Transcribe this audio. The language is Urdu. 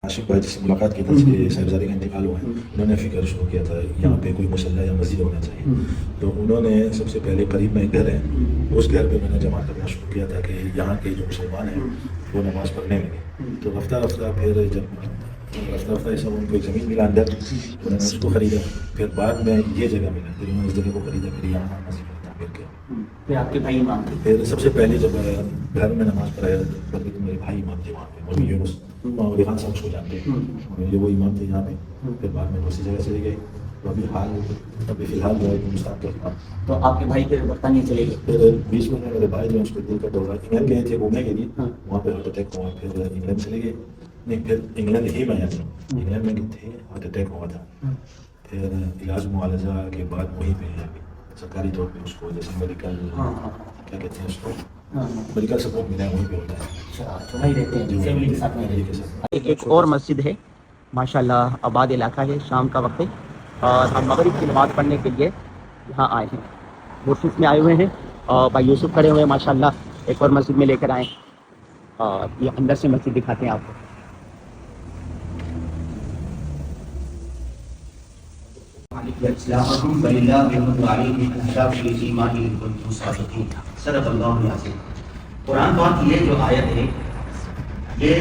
عاشق بھائی جس سے ملاقات کی تھی صاحبزادے کا انتقال ہوا ہے، انہوں نے فکر شروع کیا تھا یہاں پہ کوئی مسلح یا مسجد ہونا چاہیے. تو انہوں نے سب سے پہلے قریب میں ایک گھر ہے، اس گھر پہ میں نے جمع کرنا شروع کیا تھا کہ یہاں کے جو مسلمان ہیں وہ نماز پڑھنے لگے. تو رفتہ رفتہ پھر جب ایسا ان کو ایک زمین ملا اندر، انہوں نے اس کو خریدا. پھر بعد میں یہ جگہ ملا، پھر انہوں نے اس جگہ کو خریدا، پھر یہاں مسجد تعمیر کیا. پھر آپ کے بھائی امام تھے؟ پھر سب سے پہلے جب گھر میں نماز پڑھایا تو میرے بھائی امام تھے وہاں پہ، مولوی یونس علی خان صاحب اس کو جانتے ہیں، یہ وہ امام تھے یہاں پہ. پھر بعد میں دوسری جگہ چلے گئے. تو ابھی فی الحال جو ہے ہندوستان کا امام. تو آپ کے بھائی پھر برطانیہ چلے گئے؟ پھر بیچ میں میرے بھائی جو اس کو دل کا دورہ، انگلینڈ گئے تھے گھومنے کے لیے، وہاں پہ ہارٹ اٹیک ہوا. پھر انگلینڈ چلے گئے. نہیں، پھر انگلینڈ ہی میں انگلینڈ میں تھے، ہارٹ اٹیک ہوا تھا. پھر علاج معالجہ کے بعد وہیں پہ سرکاری طور پہ اس کو جیسے میڈیکل کیا کہتے ہیں اس کو میڈیکل سپورٹ ملا ہے، وہیں پہ ہوتا ہے. وہیں رہتے ہیں فیملی کے ساتھ میں فیملی کے ساتھ. ایک اور مسجد ہے ماشاءاللہ، آباد علاقہ ہے، شام کا وقت ہے اور ہم مغرب کی نماز پڑھنے کے لیے یہاں آئے ہیں. بورسس میں آئے ہوئے ہیں اور بھائی یوسف کھڑے ہوئے ہیں ماشاءاللہ. ایک اور مسجد میں لے کر آئے اور یہ اندر سے مسجد دکھاتے ہیں آپ کو. قرآن پاک کی یہ جو آیت ہے یہ